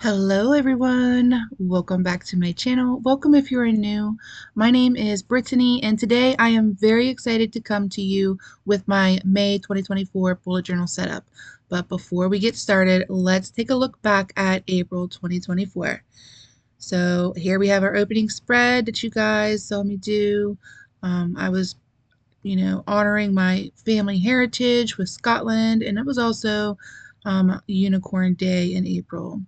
Hello everyone, welcome back to my channel. Welcome if you're new. My name is Brittany and today I am very excited to come to you with my May 2024 bullet journal setup. But before we get started, let's take a look back at April 2024. So here we have our opening spread that you guys saw me do. I was honoring my family heritage with Scotland, and it was also Unicorn Day in April.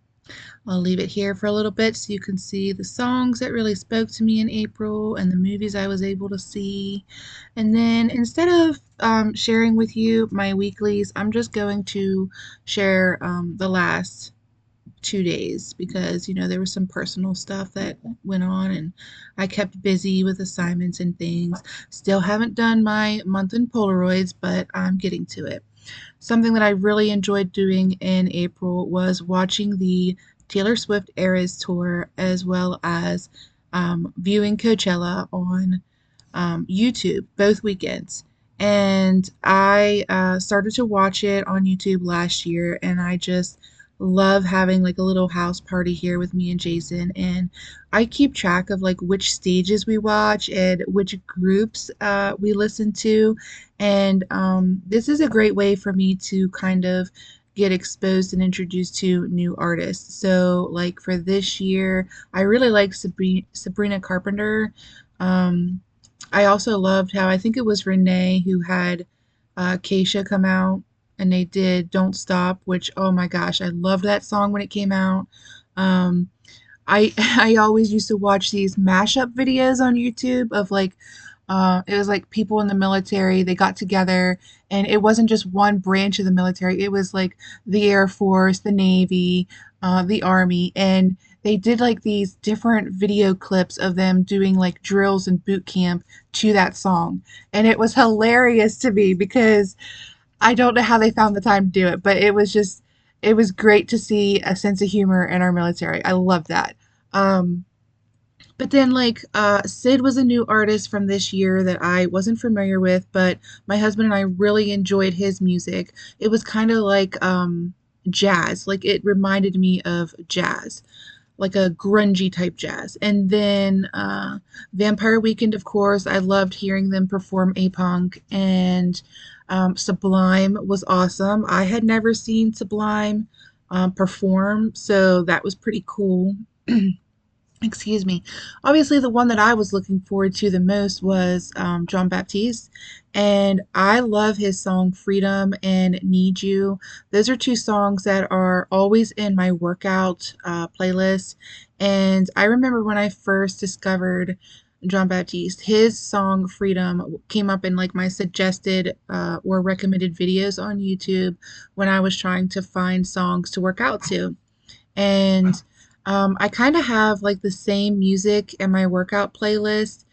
I'll leave it here for a little bit so you can see the songs that really spoke to me in April and the movies I was able to see. And then instead of sharing with you my weeklies, I'm just going to share the last 2 days because there was some personal stuff that went on and I kept busy with assignments and things. Still haven't done my month in Polaroids, but I'm getting to it. Something that I really enjoyed doing in April was watching the Taylor Swift Eras tour as well as viewing Coachella on YouTube both weekends. And I started to watch it on YouTube last year, and I just love having like a little house party here with me and Jason. And I keep track of like which stages we watch and which groups we listen to. And this is a great way for me to kind of get exposed and introduced to new artists. So, like for this year, I really like Sabrina Carpenter. Um, I also loved how I think it was Renee who had Keisha come out and they did Don't Stop, which, oh my gosh, I loved that song when it came out. Um, I always used to watch these mashup videos on YouTube of like it was like people in the military, they got together and it wasn't just one branch of the military. It was like the Air Force, the Navy, the Army, and they did like these different video clips of them doing like drills and boot camp to that song. And it was hilarious to me because I don't know how they found the time to do it, but it was great to see a sense of humor in our military. I love that. Um, but then, like, Sid was a new artist from this year that I wasn't familiar with, but my husband and I really enjoyed his music. It was kind of like jazz, like, it reminded me of jazz, like a grungy type jazz. And then Vampire Weekend, of course, I loved hearing them perform A-Punk, and Sublime was awesome. I had never seen Sublime perform, so that was pretty cool. Excuse me. Obviously, the one that I was looking forward to the most was John Baptiste, and I love his song Freedom and Need You. Those are two songs that are always in my workout playlist. And I remember when I first discovered John Baptiste, his song Freedom came up in like my suggested or recommended videos on YouTube when I was trying to find songs to work out to. And I kind of have like the same music in my workout playlist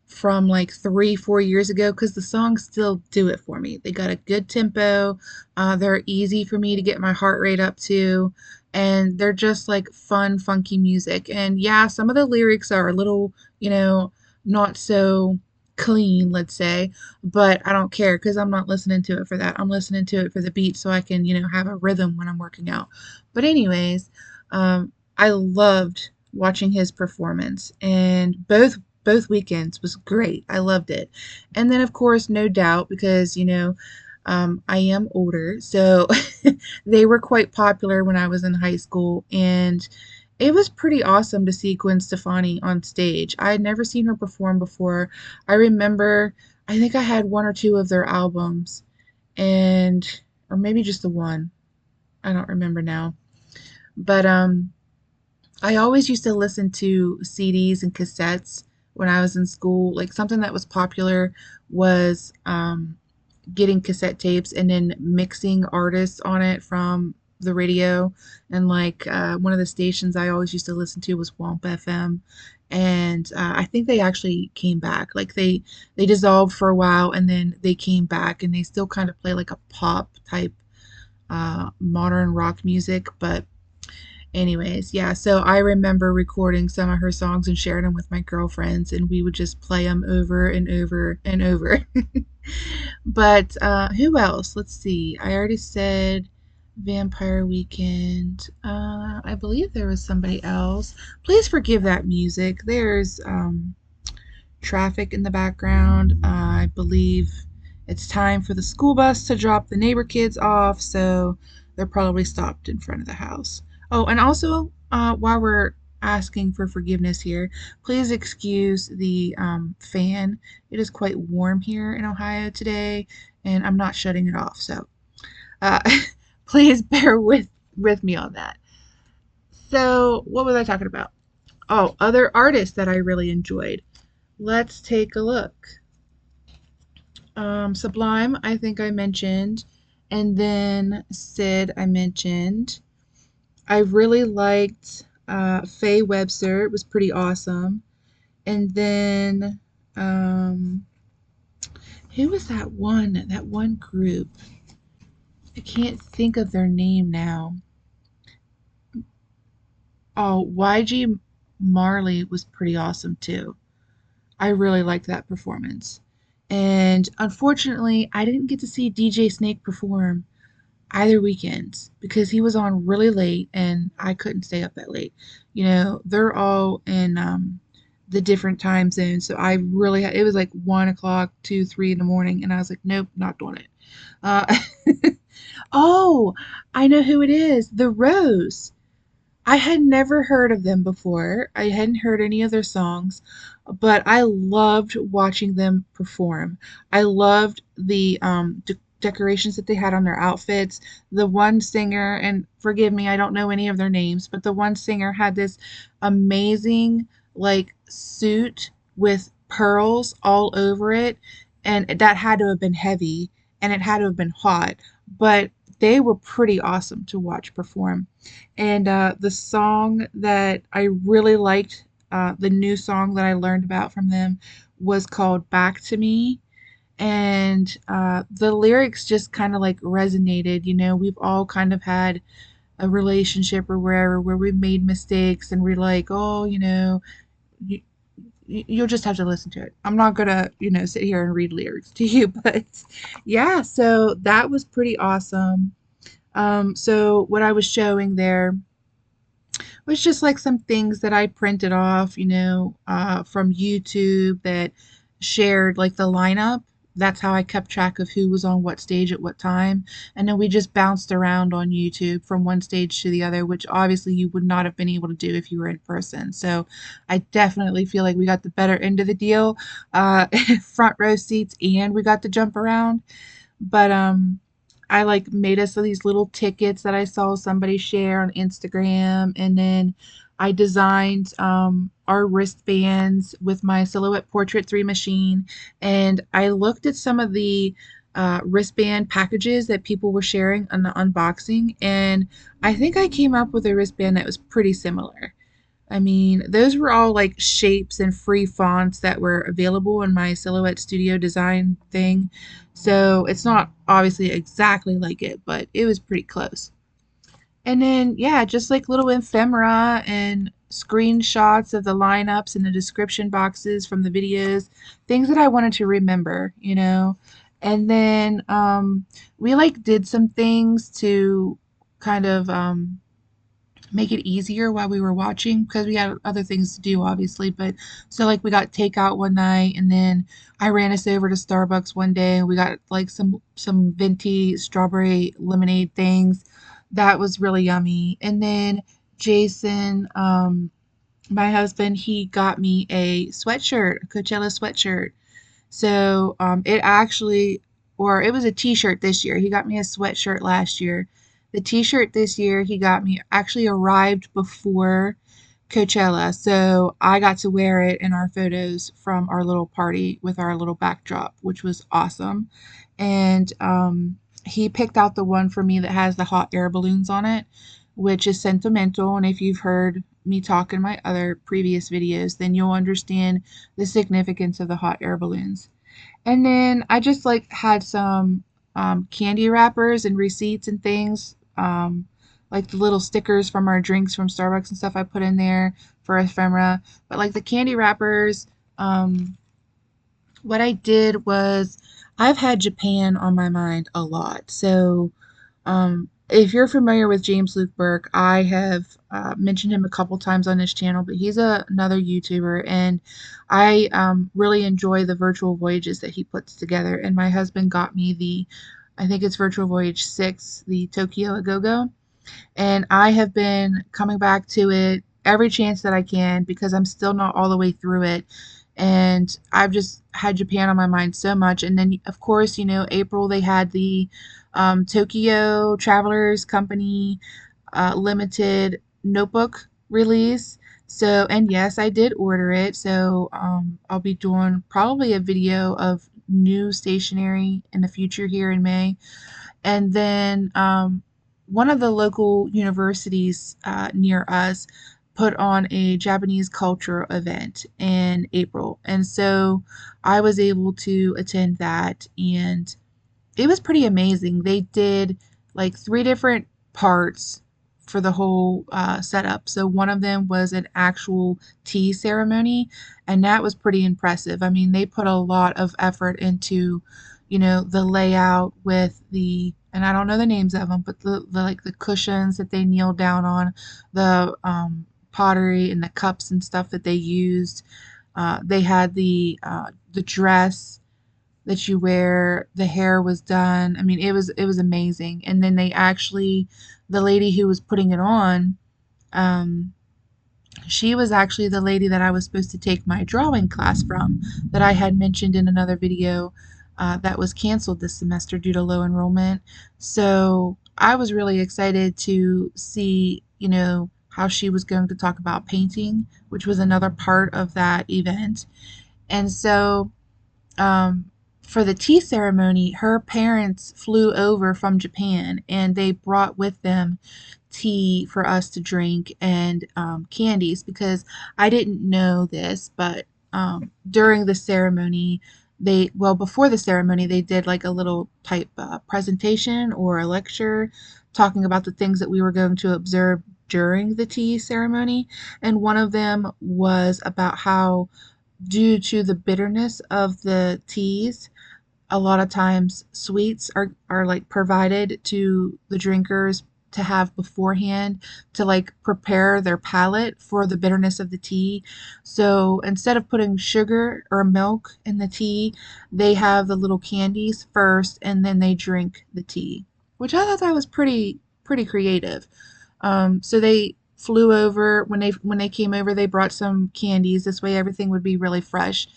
from like 3, 4 years ago because the songs still do it for me. They got a good tempo, they're easy for me to get my heart rate up to, and they're just like fun, funky music. And yeah, some of the lyrics are a little, not so clean, let's say, but I don't care because I'm not listening to it for that. I'm listening to it for the beat so I can, have a rhythm when I'm working out. But, anyways, I loved watching his performance, and both weekends was great. I loved it. And then, of course, no doubt, because I am older, so they were quite popular when I was in high school, and it was pretty awesome to see Gwen Stefani on stage. I had never seen her perform before. I remember, I think I had one or two of their albums, and or maybe just the one. I don't remember now. But I always used to listen to CDs and cassettes when I was in school. Like something that was popular was getting cassette tapes and then mixing artists on it from the radio. And like one of the stations I always used to listen to was Womp FM. And I think they actually came back. Like they dissolved for a while and then they came back and they still kind of play like a pop type modern rock music, but anyways, yeah, so I remember recording some of her songs and sharing them with my girlfriends, and we would just play them over and over and over. But who else? Let's see. I already said Vampire Weekend. I I believe there was somebody else. Please forgive that music. There's traffic in the background. I believe it's time for the school bus to drop the neighbor kids off, so they're probably stopped in front of the house. Oh, and also, while we're asking for forgiveness here, please excuse the fan. It is quite warm here in Ohio today, and I'm not shutting it off, so uh, please bear with me on that. So, what was I talking about? Oh, other artists that I really enjoyed. Let's take a look. Sublime, I think I mentioned, and then Sid, I mentioned. I really liked Faye Webster. It was pretty awesome. And then, um, who was that one? That one group. I can't think of their name now. Oh, YG Marley was pretty awesome too. I really liked that performance. And unfortunately, I didn't get to see DJ Snake perform either weekend because he was on really late and I couldn't stay up that late. You know, they're all in the different time zones. So I really it was like 1 o'clock, 2, 3 in the morning. And I was like, nope, not doing it. Uh, oh, I know who it is. The Rose. I had never heard of them before. I hadn't heard any of their songs, but I loved watching them perform. I loved the decorations that they had on their outfits. The one singer, and forgive me, I don't know any of their names, but the one singer had this amazing like suit with pearls all over it, and that had to have been heavy and it had to have been hot, but they were pretty awesome to watch perform. And the song that I really liked, the new song that I learned about from them was called Back to Me. And the lyrics just kind of like resonated. You know, we've all kind of had a relationship or wherever where we've made mistakes and we're like, oh, you know, you, you'll just have to listen to it. I'm not gonna, you know, sit here and read lyrics to you, but yeah, so that was pretty awesome. So what I was showing there was just like some things that I printed off, you know, from YouTube that shared like the lineup. That's how I kept track of who was on what stage at what time. And then we just bounced around on YouTube from one stage to the other, which obviously you would not have been able to do if you were in person. So I definitely feel like we got the better end of the deal, front row seats, and we got to jump around. But I like made us these little tickets that I saw somebody share on Instagram, and then I designed our wristbands with my Silhouette Portrait 3 machine, and I looked at some of the wristband packages that people were sharing on the unboxing, and I think I came up with a wristband that was pretty similar. I mean, those were all like shapes and free fonts that were available in my Silhouette Studio design thing. So it's not obviously exactly like it, but it was pretty close. And then, yeah, just like little ephemera and screenshots of the lineups and the description boxes from the videos, things that I wanted to remember, you know. And then we like did some things to kind of make it easier while we were watching because we had other things to do obviously, but so like we got takeout one night and then I ran us over to Starbucks one day and we got like some venti strawberry lemonade things that was really yummy. And then Jason, my husband, he got me a sweatshirt, a Coachella sweatshirt. So it actually, or it was a t-shirt this year. He got me a sweatshirt last year. The t-shirt this year he got me actually arrived before Coachella. So I got to wear it in our photos from our little party with our little backdrop, which was awesome. And he picked out the one for me that has the hot air balloons on it, which is sentimental. And if you've heard me talk in my other previous videos, then you'll understand the significance of the hot air balloons. And then I just like had some candy wrappers and receipts and things, like the little stickers from our drinks from Starbucks and stuff I put in there for ephemera. But like the candy wrappers, what I did was I've had Japan on my mind a lot. So If you're familiar with James Luke Burke, I have mentioned him a couple times on this channel, but he's another YouTuber, and I really enjoy the virtual voyages that he puts together. And my husband got me I think it's Virtual Voyage 6, the Tokyo A Go-Go, and I have been coming back to it every chance that I can because I'm still not all the way through it. And I've just had Japan on my mind so much. And then, of course, April they had the Tokyo Travelers Company limited notebook release. So, and yes, I did order it. So, I'll be doing probably a video of new stationery in the future here in May. And then one of the local universities near us put on a Japanese culture event in April. And so I was able to attend that, and it was pretty amazing. They did like three different parts for the whole setup. So one of them was an actual tea ceremony, and that was pretty impressive. I mean, they put a lot of effort into, the layout with and I don't know the names of them, but the like the cushions that they kneel down on, the pottery and the cups and stuff that they used. They had the dress that you wear. The hair was done. I mean, it was amazing. And then the lady who was putting it on, um, she was actually the lady that I was supposed to take my drawing class from, that I had mentioned in another video, that was canceled this semester due to low enrollment. So I was really excited to see, how she was going to talk about painting, which was another part of that event. And so um, for the tea ceremony, her parents flew over from Japan, and they brought with them tea for us to drink and candies, because I didn't know this, but during the ceremony, before the ceremony, they did like a little type presentation or a lecture talking about the things that we were going to observe during the tea ceremony. And one of them was about how, due to the bitterness of the teas, a lot of times sweets are like provided to the drinkers to have beforehand, to like prepare their palate for the bitterness of the tea. So instead of putting sugar or milk in the tea, they have the little candies first, and then they drink the tea, which I thought that was pretty creative. So they flew over. When they came over, they brought some candies. This way, everything would be really fresh.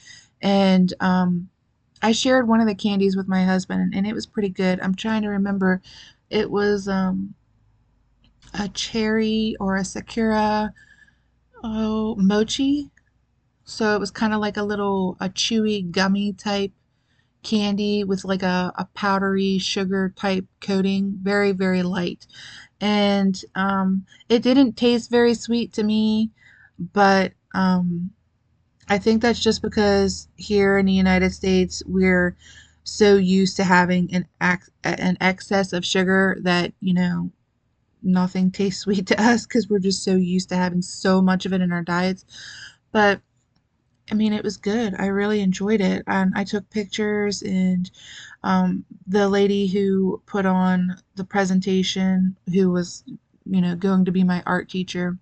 And I shared one of the candies with my husband, and it was pretty good. I'm trying to remember. It was a cherry or a Sakura, mochi. So it was kind of like a chewy gummy type candy with like a powdery sugar type coating, very, very light. And it didn't taste very sweet to me, but I think that's just because here in the United States we're so used to having an excess of sugar that, nothing tastes sweet to us because we're just so used to having so much of it in our diets. But I mean, it was good. I really enjoyed it. And I took pictures, and the lady who put on the presentation, who was, going to be my art teacher,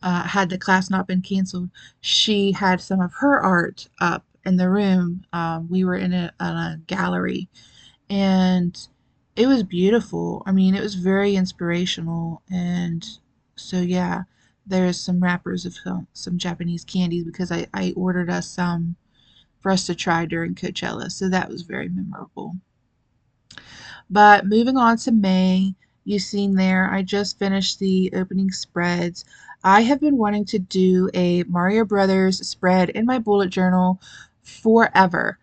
had the class not been canceled, she had some of her art up in the room. We were in a gallery, and it was beautiful. I mean, it was very inspirational. And so, yeah, there's some wrappers of some Japanese candies because I ordered us some for us to try during Coachella. So that was very memorable. But moving on to May, you've seen there, I just finished the opening spreads. I have been wanting to do a Mario Brothers spread in my bullet journal forever.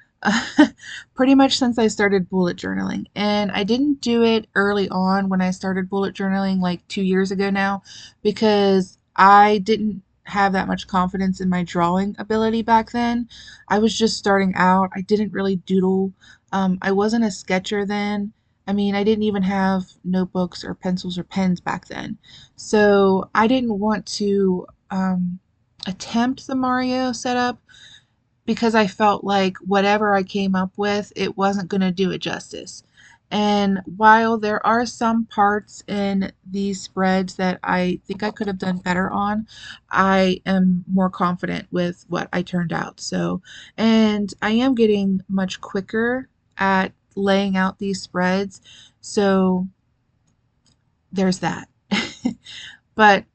Pretty much since I started bullet journaling. And I didn't do it early on when I started bullet journaling like 2 years ago now, because I didn't have that much confidence in my drawing ability back then. I was just starting out. I didn't really doodle. I wasn't a sketcher then. I mean, I didn't even have notebooks or pencils or pens back then. So I didn't want to attempt the Mario setup because I felt like whatever I came up with, it wasn't going to do it justice. And while there are some parts in these spreads that I think I could have done better on, I am more confident with what I turned out. So, and I am getting much quicker at laying out these spreads. So there's that. But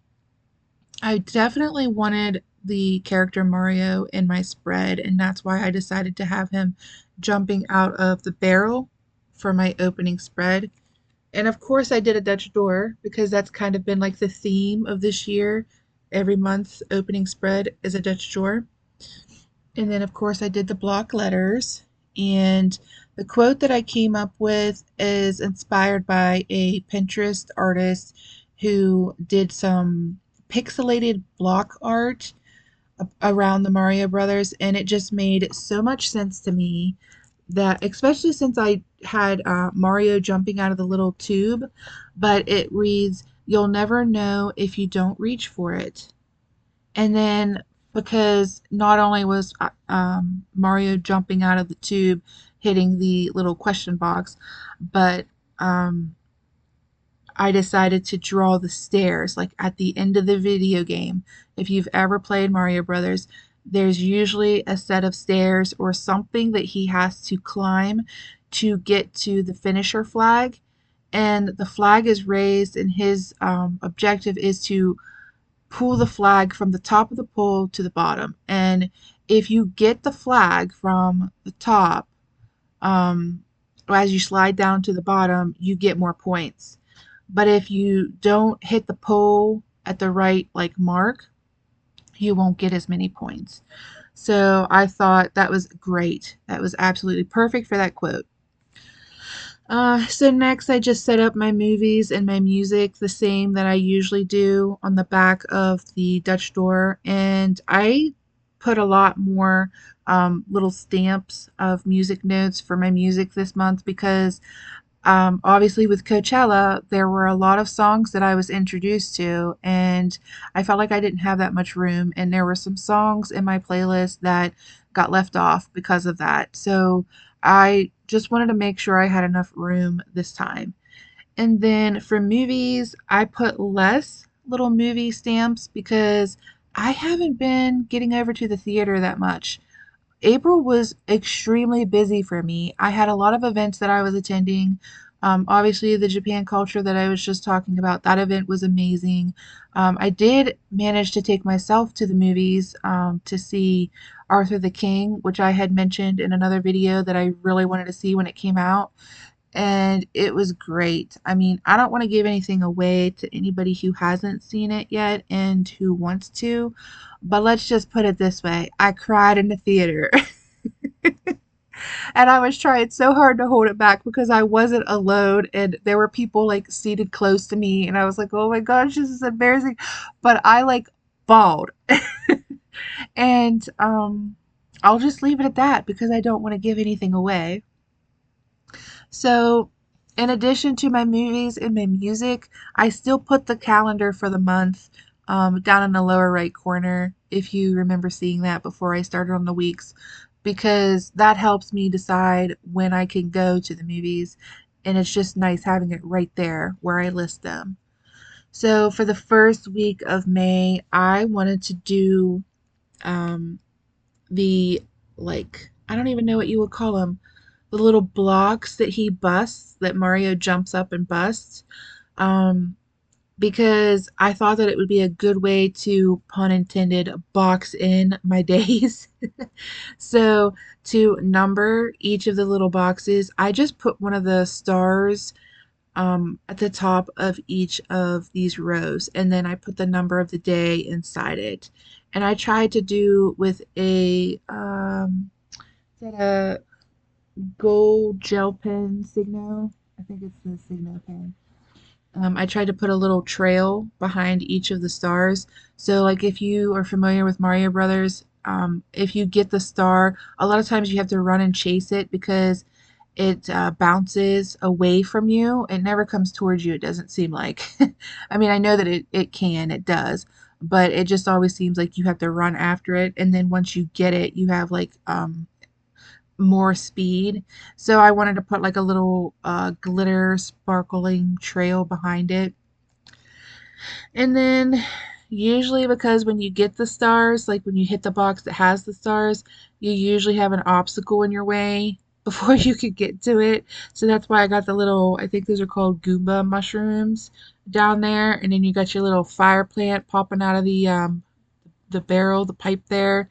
I definitely wanted the character Mario in my spread, and that's why I decided to have him jumping out of the barrel for my opening spread. And of course, I did a Dutch door because that's kind of been like the theme of this year. Every month's opening spread is a Dutch door. And then, of course, I did the block letters. And the quote that I came up with is inspired by a Pinterest artist who did some pixelated block art around the Mario Brothers, and it just made so much sense to me that, especially since I had Mario jumping out of the little tube, but it reads, "You'll never know if you don't reach for it." And then, because not only was Mario jumping out of the tube, hitting the little question box, but um, I decided to draw the stairs like at the end of the video game. If you've ever played Mario Brothers, there's usually a set of stairs or something that he has to climb to get to the finisher flag. And the flag is raised, and his objective is to pull the flag from the top of the pole to the bottom. And if you get the flag from the top, um, as you slide down to the bottom, you get more points. But if you don't hit the pole at the right like mark, you won't get as many points. So I thought that was great. That was absolutely perfect for that quote. So next I just set up my movies and my music the same that I usually do on the back of the Dutch door, and I put a lot more little stamps of music notes for my music this month because obviously with Coachella, there were a lot of songs that I was introduced to, and I felt like I didn't have that much room, and there were some songs in my playlist that got left off because of that. So I just wanted to make sure I had enough room this time. And then for movies, I put less little movie stamps because I haven't been getting over to the theater that much. April was extremely busy for me. I had a lot of events that I was attending. Obviously, the Japan culture that I was just talking about, that event was amazing. I did manage to take myself to the movies to see Arthur the King, which I had mentioned in another video that I really wanted to see when it came out, and it was great. I mean, I don't want to give anything away to anybody who hasn't seen it yet and who wants to, but let's just put it this way. I cried in the theater. And I was trying so hard to hold it back because I wasn't alone and there were people like seated close to me and I was like, "Oh my gosh, this is embarrassing." But I like bawled. And I'll just leave it at that because I don't want to give anything away. So, in addition to my movies and my music, I still put the calendar for the month down in the lower right corner, if you remember seeing that before I started on the weeks, because that helps me decide when I can go to the movies, and it's just nice having it right there where I list them. So, for the first week of May, I wanted to do um, the I don't even know what you would call them, the little blocks that he busts, that Mario jumps up and busts, um, because I thought that it would be a good way to, pun intended, box in my days. So to number each of the little boxes, I just put one of the stars at the top of each of these rows, and then I put the number of the day inside it. And I tried to do with a is that a gold gel pen Signo? I think it's the Signo pen. I tried to put a little trail behind each of the stars. So, like if you are familiar with Mario Brothers, if you get the star, a lot of times you have to run and chase it because it bounces away from you. It never comes towards you, it doesn't seem like. I mean, I know that it does, but it just always seems like you have to run after it. And then once you get it, you have like more speed. So I wanted to put like a little glitter sparkling trail behind it. And then usually because when you get the stars, like when you hit the box that has the stars, you usually have an obstacle in your way before you could get to it. So that's why I got the little, I think those are called Goomba mushrooms down there. And then you got your little fire plant popping out of the barrel, the pipe there,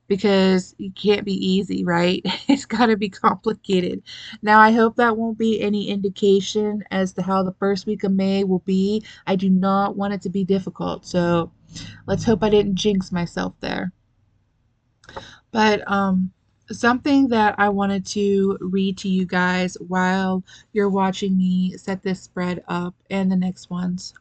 because it can't be easy, right? It's got to be complicated. Now, I hope that won't be any indication as to how the first week of May will be. I do not want it to be difficult, so let's hope I didn't jinx myself there. But something that I wanted to read to you guys while you're watching me set this spread up and the next ones.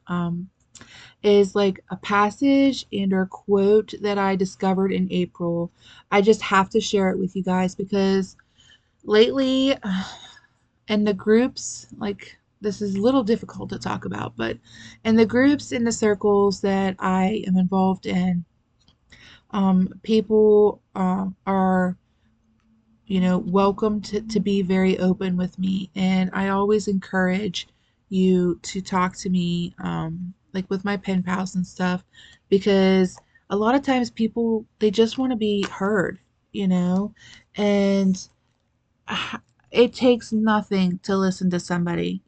Is like a passage and or quote that I discovered in April. I just have to share it with you guys because lately in the groups, like this is a little difficult to talk about, but in the groups, in the circles that I am involved in, people are, welcome to be very open with me. And I always encourage you to talk to me, like with my pen pals and stuff, because a lot of times people, they just want to be heard, you know, and it takes nothing to listen to somebody,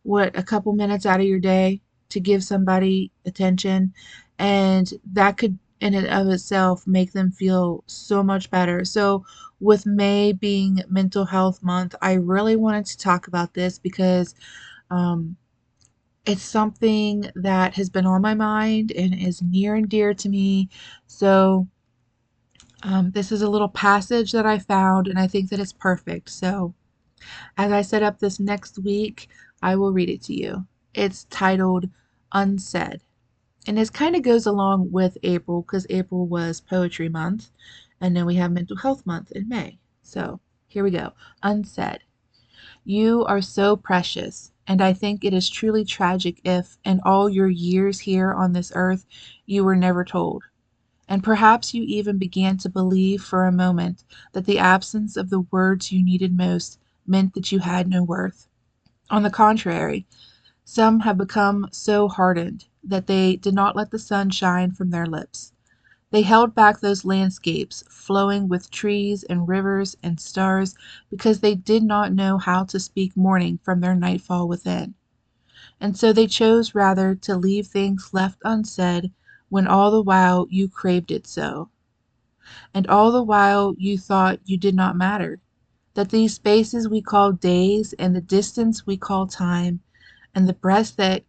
what, a couple minutes out of your day to give somebody attention, and that could in and of itself make them feel so much better. So with May being mental health month, I really wanted to talk about this because um, it's something that has been on my mind and is near and dear to me. So this is a little passage that I found, and I think that it's perfect. So as I set up this next week, I will read it to you. It's titled Unsaid. And this kind of goes along with April because April was Poetry Month, and then we have Mental Health Month in May. So here we go. Unsaid. You are so precious, and I think it is truly tragic if, in all your years here on this earth, you were never told. And perhaps you even began to believe for a moment that the absence of the words you needed most meant that you had no worth. On the contrary, some have become so hardened that they did not let the sun shine from their lips. They held back those landscapes flowing with trees and rivers and stars because they did not know how to speak morning from their nightfall within. And so they chose rather to leave things left unsaid when all the while you craved it so, and all the while you thought you did not matter, that these spaces we call days and the distance we call time and the breaths that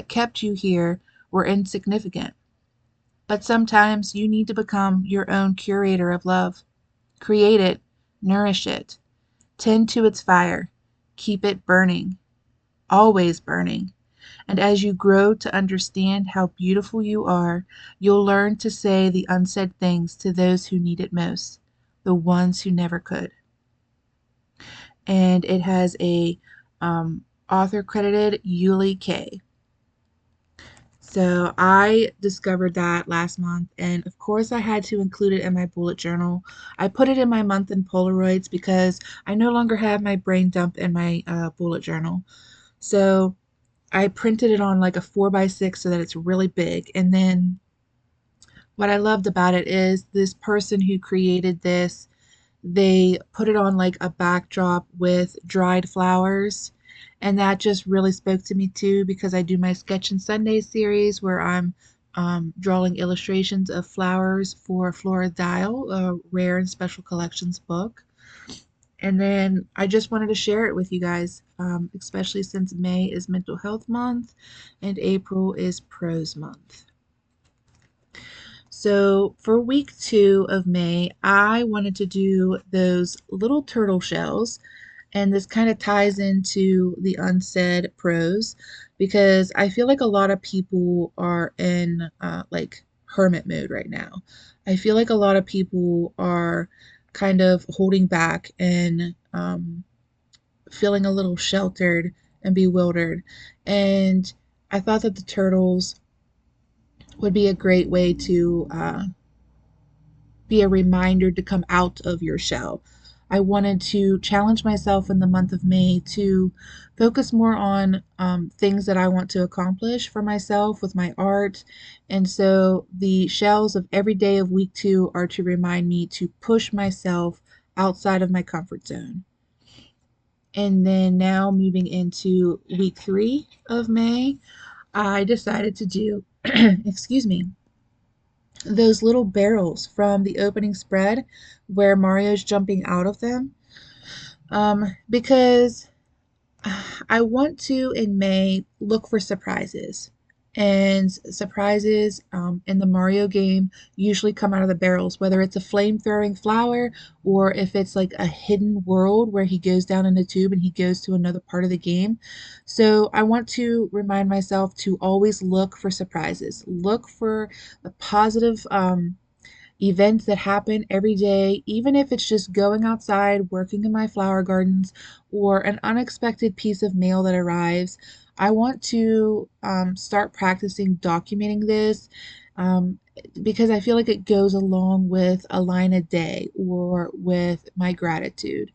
kept you here were insignificant. But sometimes you need to become your own curator of love. Create it, nourish it, tend to its fire, keep it burning, always burning. And as you grow to understand how beautiful you are, you'll learn to say the unsaid things to those who need it most, the ones who never could. And it has a author credited Yuli K. So I discovered that last month, and of course, I had to include it in my bullet journal. I put it in my month in Polaroids because I no longer have my brain dump in my bullet journal. So I printed it on like a 4x6 so that it's really big. And then what I loved about it is this person who created this, they put it on like a backdrop with dried flowers. And that just really spoke to me too because I do my Sketch and Sunday series where I'm drawing illustrations of flowers for Flora Dial, a rare and special collections book. And then I just wanted to share it with you guys, especially since May is Mental Health Month and April is Prose Month. So for week 2 of May, I wanted to do those little turtle shells. And this kind of ties into the unsaid prose because I feel like a lot of people are in like hermit mode right now. I feel like a lot of people are kind of holding back and feeling a little sheltered and bewildered. And I thought that the turtles would be a great way to be a reminder to come out of your shell. I wanted to challenge myself in the month of May to focus more on things that I want to accomplish for myself with my art. And so the shells of every day of week 2 are to remind me to push myself outside of my comfort zone. And then now moving into week 3 of May, I decided to do, excuse me, those little barrels from the opening spread where Mario's jumping out of them. Because I want to, in May, look for surprises. And surprises in the Mario game usually come out of the barrels, whether it's a flame throwing flower or if it's like a hidden world where he goes down in a tube and he goes to another part of the game. So I want to remind myself to always look for surprises, look for the positive events that happen every day, even if it's just going outside, working in my flower gardens, or an unexpected piece of mail that arrives. I want to start practicing documenting this um, because I feel like it goes along with a line a day or with my gratitude.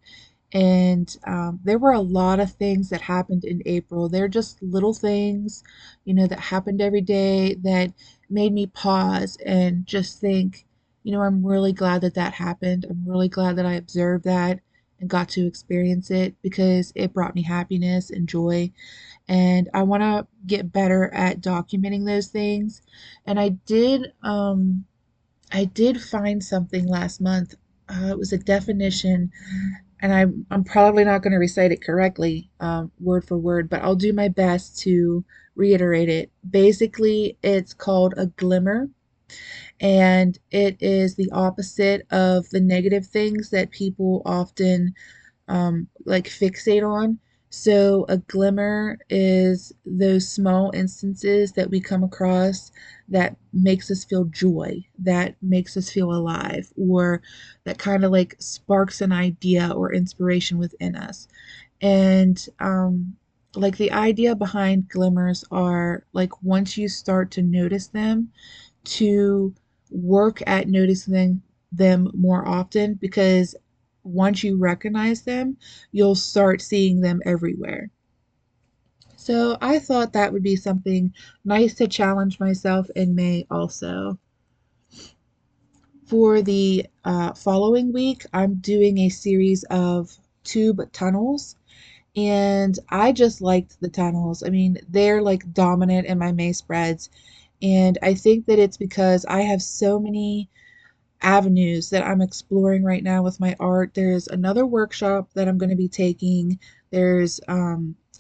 And there were a lot of things that happened in April. They're just little things, that happened every day that made me pause and just think, I'm really glad that that happened. I'm really glad that I observed that and got to experience it because it brought me happiness and joy. And I want to get better at documenting those things. And I did find something last month. It was a definition, and I'm probably not going to recite it correctly, word for word, but I'll do my best to reiterate it. Basically, it's called a glimmer, and it is the opposite of the negative things that people often like fixate on. So a glimmer is those small instances that we come across that makes us feel joy, that makes us feel alive, or that kind of like sparks an idea or inspiration within us. And like the idea behind glimmers are like once you start to notice them, to work at noticing them more often because once you recognize them, you'll start seeing them everywhere. So I thought that would be something nice to challenge myself in May also. For the following week, I'm doing a series of tube tunnels. And I just liked the tunnels. I mean, they're like dominant in my May spreads. And I think that it's because I have so many avenues that I'm exploring right now with my art. There's another workshop that I'm going to be taking. There's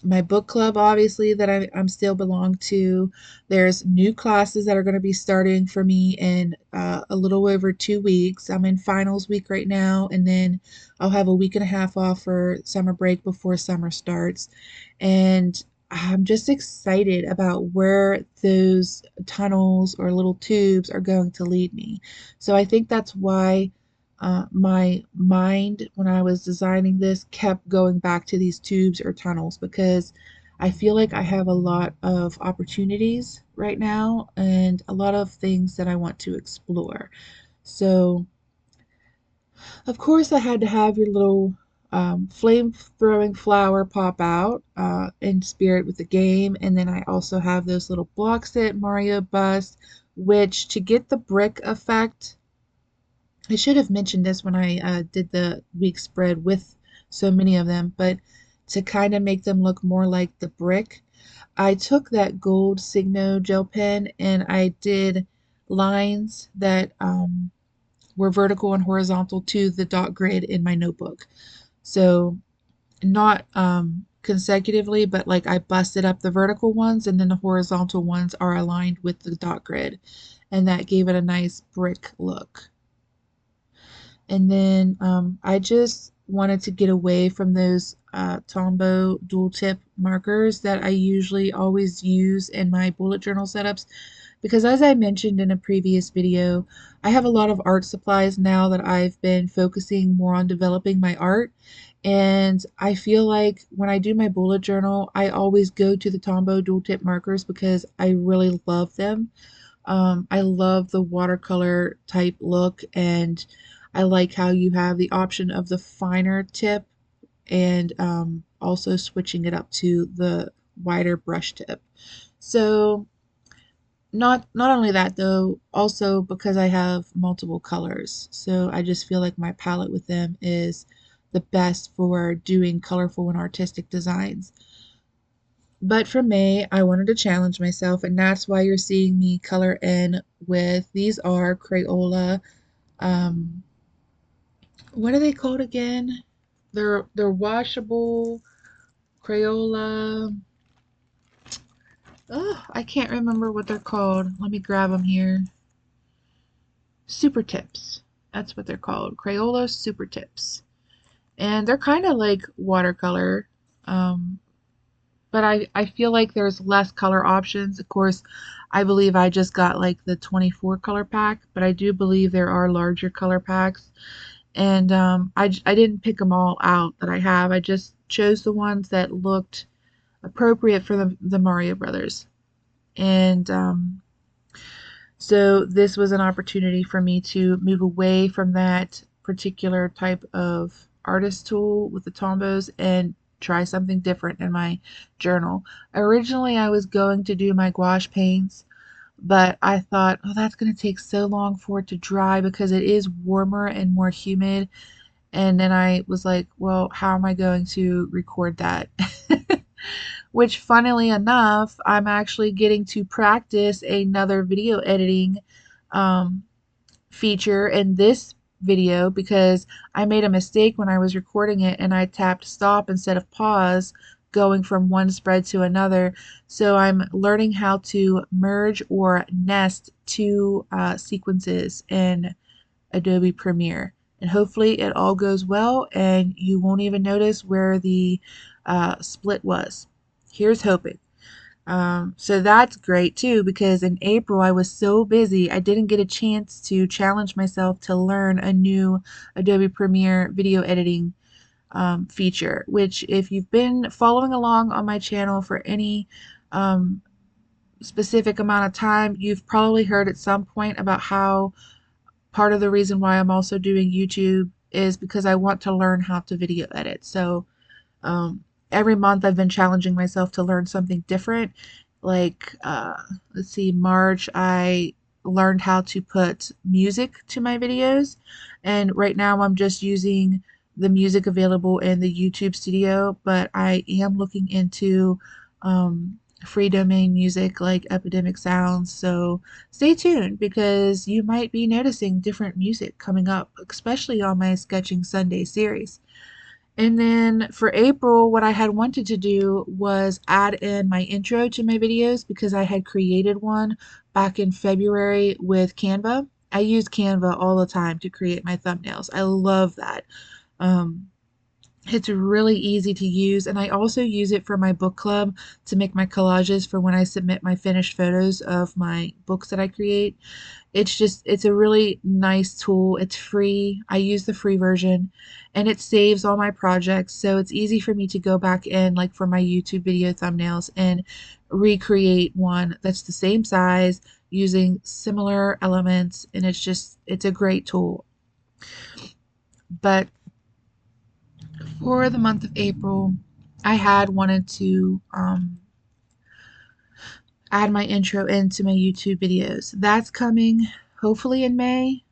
my book club, obviously, that I'm still belong to. There's new classes that are going to be starting for me in a little over 2 weeks. I'm in finals week right now, and then I'll have a week and a half off for summer break before summer starts. And I'm just excited about where those tunnels or little tubes are going to lead me. So I think that's why my mind, when I was designing this, kept going back to these tubes or tunnels because I feel like I have a lot of opportunities right now and a lot of things that I want to explore. So, of course, I had to have your little flame throwing flower pop out in spirit with the game. And then I also have those little blocks that Mario bust, which to get the brick effect, I should have mentioned this when I did the week spread with so many of them, but to kind of make them look more like the brick, I took that gold Signo gel pen and I did lines that were vertical and horizontal to the dot grid in my notebook. So not consecutively, but like I busted up the vertical ones and then the horizontal ones are aligned with the dot grid. And that gave it a nice brick look. And then I just wanted to get away from those Tombow dual tip markers that I usually always use in my bullet journal setups because as I mentioned in a previous video, I have a lot of art supplies now that I've been focusing more on developing my art. And I feel like when I do my bullet journal, I always go to the Tombow dual tip markers because I really love them. I love the watercolor type look, and I like how you have the option of the finer tip and also switching it up to the wider brush tip. So not only that though, also because I have multiple colors, so I just feel like my palette with them is the best for doing colorful and artistic designs. But for May, I wanted to challenge myself, and that's why you're seeing me color in with these are Crayola. Um, what are they called again? They're washable Crayola. Oh, I can't remember what they're called. Let me grab them here. SuperTips. That's what they're called. Crayola SuperTips. And they're kind of like watercolor. Um, but I feel like there's less color options. Of course, I believe I just got like the 24 color pack, but I do believe there are larger color packs. And I didn't pick them all out that I have. I just chose the ones that looked appropriate for the Mario Brothers. And so this was an opportunity for me to move away from that particular type of artist tool with the tombos and try something different in my journal. Originally, I was going to do my gouache paints, but I thought, oh, that's going to take so long for it to dry because it is warmer and more humid. And then I was like, well, how am I going to record that? Which, funnily enough, I'm actually getting to practice another video editing um, feature in this video because I made a mistake when I was recording it and I tapped stop instead of pause going from one spread to another. So I'm learning how to merge or nest two sequences in Adobe Premiere. And hopefully it all goes well and you won't even notice where the split was. Here's hoping. So that's great too because in April I was so busy I didn't get a chance to challenge myself to learn a new Adobe Premiere video editing feature, which if you've been following along on my channel for any um, specific amount of time, you've probably heard at some point about how part of the reason why I'm also doing YouTube is because I want to learn how to video edit. So um, every month I've been challenging myself to learn something different. Like, let's see, March I learned how to put music to my videos. And right now I'm just using the music available in the YouTube studio, but I am looking into free domain music like Epidemic Sounds. So stay tuned because you might be noticing different music coming up, especially on my Sketching Sunday series. And then for April, what I had wanted to do was add in my intro to my videos because I had created one back in February with Canva. I use Canva all the time to create my thumbnails. I love that. Um, it's really easy to use, and I also use it for my book club to make my collages for when I submit my finished photos of my books that I create. It's a really nice tool. It's free. I use the free version and it saves all my projects. So it's easy for me to go back in, like for my YouTube video thumbnails, and recreate one that's the same size using similar elements. And it's a great tool. But for the month of April, I had wanted to add my intro into my YouTube videos. That's coming hopefully in May.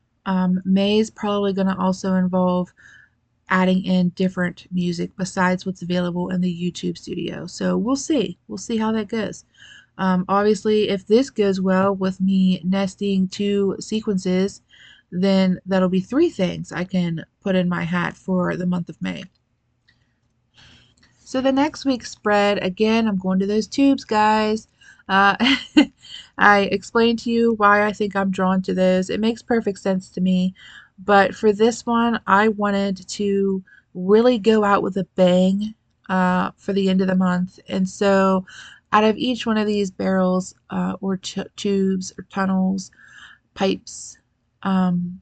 May is probably going to also involve adding in different music besides what's available in the YouTube studio. So we'll see. We'll see how that goes. Obviously, if this goes well with me nesting two sequences, then that'll be three things I can put in my hat for the month of May. So the next week's spread, again, I'm going to those tubes, guys. Uh, I explained to you why I think I'm drawn to those. It makes perfect sense to me. But for this one, I wanted to really go out with a bang for the end of the month. And so out of each one of these barrels or tubes or tunnels, pipes, um,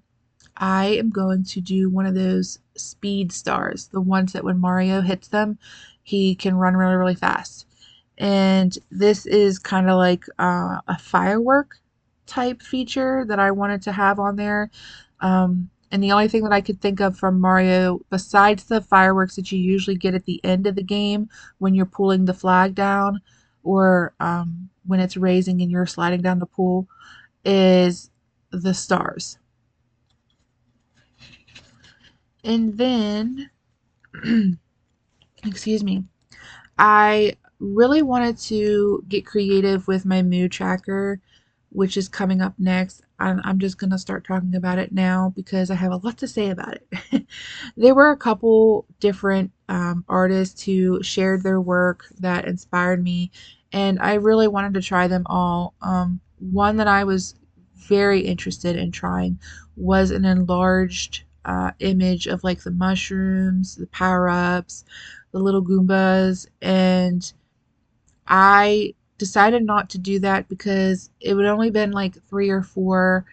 I am going to do one of those speed stars, the ones that when Mario hits them, he can run really, really fast. And this is kind of like a firework type feature that I wanted to have on there. And the only thing that I could think of from Mario, besides the fireworks that you usually get at the end of the game when you're pulling the flag down, or when it's raising and you're sliding down the pool, is the stars. And then, excuse me, I really wanted to get creative with my mood tracker, which is coming up next. I'm just going to start talking about it now because I have a lot to say about it. There were a couple different artists who shared their work that inspired me, and I really wanted to try them all. One that I was very interested in trying was an enlarged image of like the mushrooms, the power ups, the little Goombas, and I decided not to do that because it would only been like 3 or 4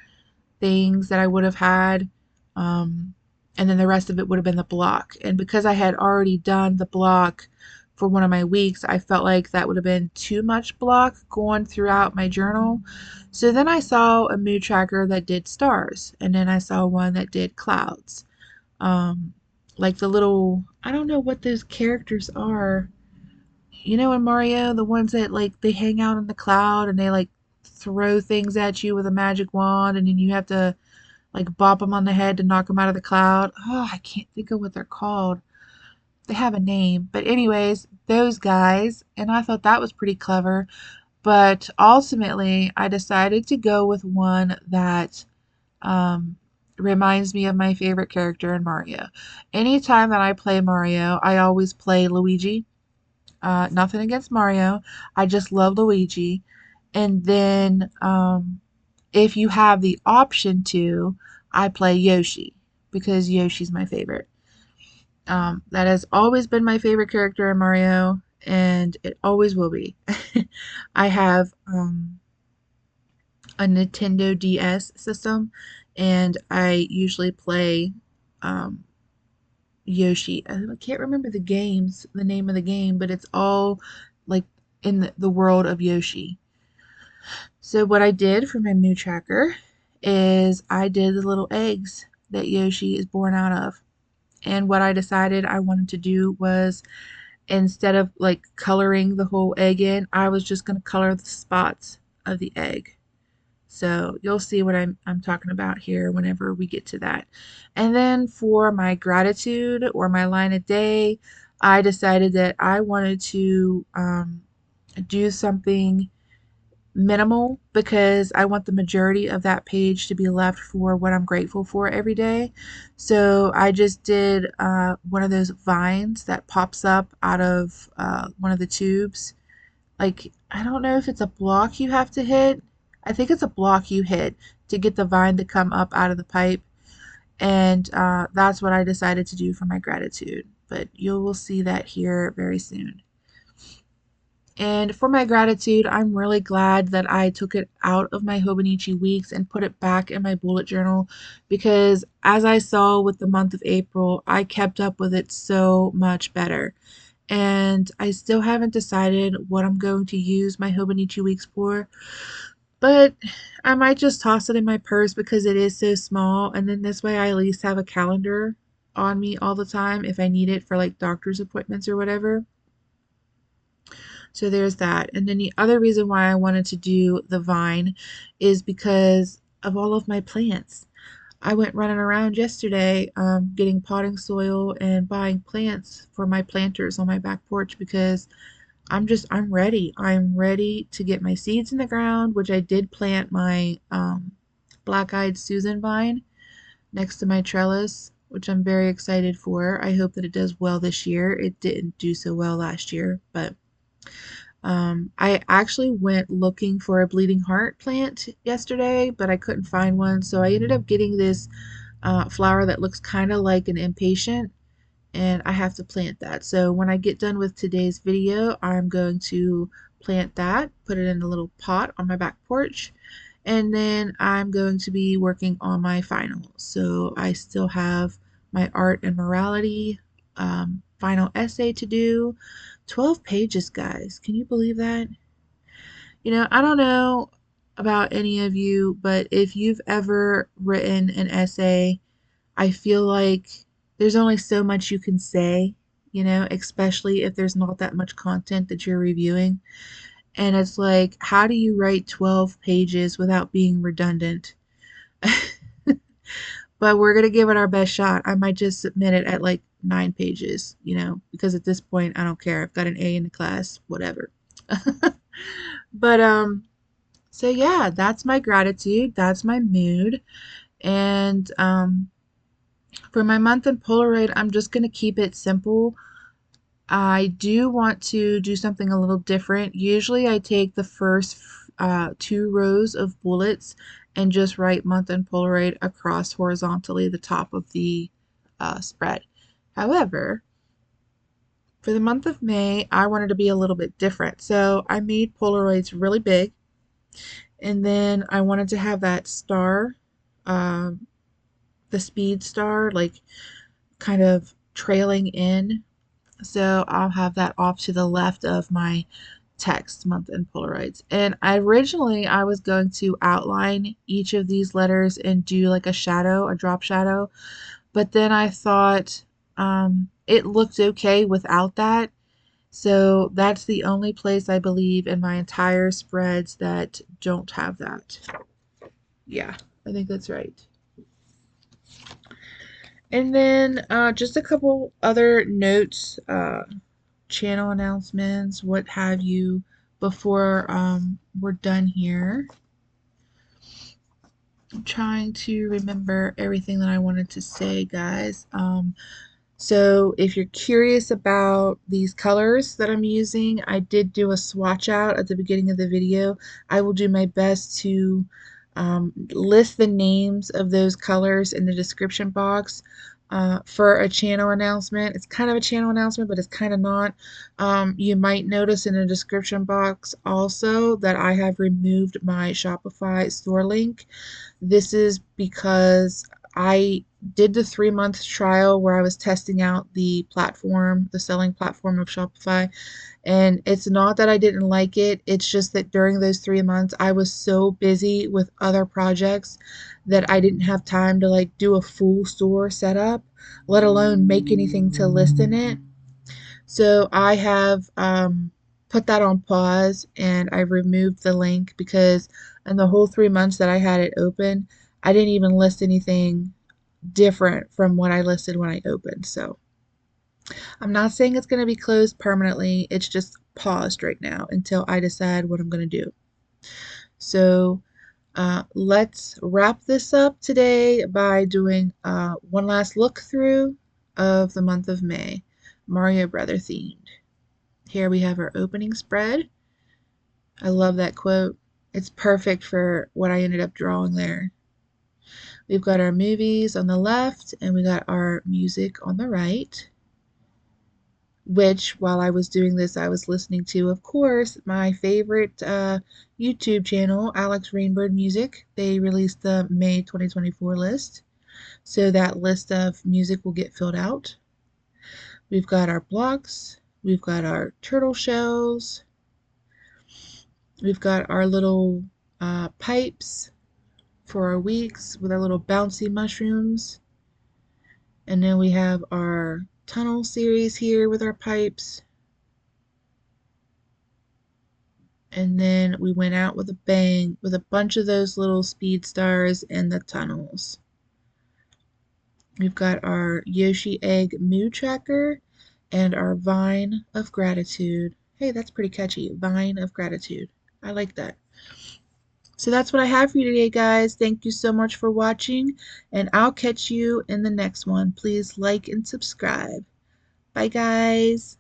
things that I would have had, um, and then the rest of it would have been the block. And because I had already done the block for one of my weeks, I felt like that would have been too much block going throughout my journal. So then I saw a mood tracker that did stars, and then I saw one that did clouds. Um, like the little, I don't know what those characters are. You know, in Mario, the ones that like they hang out in the cloud and they like throw things at you with a magic wand, and then you have to like bop them on the head to knock them out of the cloud. Oh, I can't think of what they're called. They have a name. But anyways, those guys, and I thought that was pretty clever. But ultimately, I decided to go with one that um, reminds me of my favorite character in Mario. Anytime that I play Mario, I always play Luigi. Nothing against Mario. I just love Luigi. And then if you have the option to, I play Yoshi because Yoshi's my favorite. That has always been my favorite character in Mario, and it always will be. I have a Nintendo DS system, and I usually play um, Yoshi. I can't remember the name of the game, but it's all like in the world of Yoshi. So what I did for my mood tracker is I did the little eggs that Yoshi is born out of. And what I decided I wanted to do was instead of like coloring the whole egg in, I was just going to color the spots of the egg. So you'll see what I'm talking about here whenever we get to that. And then for my gratitude or my line of day, I decided that I wanted to do something minimal because I want the majority of that page to be left for what I'm grateful for every day. So I just did one of those vines that pops up out of one of the tubes. Like, I don't know if it's a block you have to hit. I think it's a block you hit to get the vine to come up out of the pipe. And that's what I decided to do for my gratitude. But you will see that here very soon. And for my gratitude, I'm really glad that I took it out of my Hobonichi weeks and put it back in my bullet journal because as I saw with the month of April, I kept up with it so much better. And I still haven't decided what I'm going to use my Hobonichi weeks for, but I might just toss it in my purse because it is so small, and then this way I at least have a calendar on me all the time if I need it for like doctor's appointments or whatever. So there's that. And then the other reason why I wanted to do the vine is because of all of my plants. I went running around yesterday getting potting soil and buying plants for my planters on my back porch because I'm ready. I'm ready to get my seeds in the ground, which I did plant my black-eyed Susan vine next to my trellis, which I'm very excited for. I hope that it does well this year. It didn't do so well last year, but I actually went looking for a bleeding heart plant yesterday, but I couldn't find one. So I ended up getting this flower that looks kind of like an impatient, and I have to plant that. So when I get done with today's video, I'm going to plant that, put it in a little pot on my back porch, and then I'm going to be working on my finals. So I still have my art and morality final essay to do. 12 pages, guys. Can you believe that? You know, I don't know about any of you, but if you've ever written an essay, I feel like there's only so much you can say, especially if there's not that much content that you're reviewing. And it's like, how do you write 12 pages without being redundant? But we're going to give it our best shot. I might just submit it at like 9 pages, because at this point, I don't care. I've got an A in the class, whatever. But, so yeah, that's my gratitude. That's my mood. And, for my month in Polaroid, I'm just going to keep it simple. I do want to do something a little different. Usually I take the first 2 rows of bullets and just write month in Polaroid across horizontally the top of the spread. However, for the month of May, I wanted to be a little bit different. So I made Polaroids really big, and then I wanted to have that star, um, the speed star, like kind of trailing in. So I'll have that off to the left of my text month in Polaroids. And originally I was going to outline each of these letters and do like a shadow, a drop shadow. But then I thought it looked okay without that. So that's the only place I believe in my entire spreads that don't have that. Yeah, I think that's right. And then just a couple other notes, channel announcements, what have you, before we're done here. I'm trying to remember everything that I wanted to say, guys. So if you're curious about these colors that I'm using, I did do a swatch out at the beginning of the video. I will do my best to list the names of those colors in the description box for a channel announcement. It's kind of a channel announcement, but it's kind of not. You might notice in the description box also that I have removed my Shopify store link. This is because I did the 3-month trial where I was testing out the platform, the selling platform of Shopify. And it's not that I didn't like it, it's just that during those 3 months, I was so busy with other projects that I didn't have time to like do a full store setup, let alone make anything to list in it. So I have put that on pause and I removed the link because in the whole 3 months that I had it open, I didn't even list anything different from what I listed when I opened. So I'm not saying it's going to be closed permanently. It's just paused right now until I decide what I'm going to do. So let's wrap this up today by doing one last look through of the month of May, Mario Brother themed. Here we have our opening spread. I love that quote. It's perfect for what I ended up drawing there. We've got our movies on the left and we got our music on the right, which while I was doing this, I was listening to, of course, my favorite YouTube channel, Alex Rainbird Music. They released the May 2024 list. So that list of music will get filled out. We've got our blocks. We've got our turtle shells. We've got our little pipes for our weeks with our little bouncy mushrooms. And then we have our tunnel series here with our pipes. And then we went out with a bang with a bunch of those little speed stars and the tunnels. We've got our Yoshi Egg Moo Tracker and our Vine of Gratitude. Hey, that's pretty catchy. Vine of Gratitude. I like that. So that's what I have for you today, guys. Thank you so much for watching, and I'll catch you in the next one. Please like and subscribe. Bye, guys.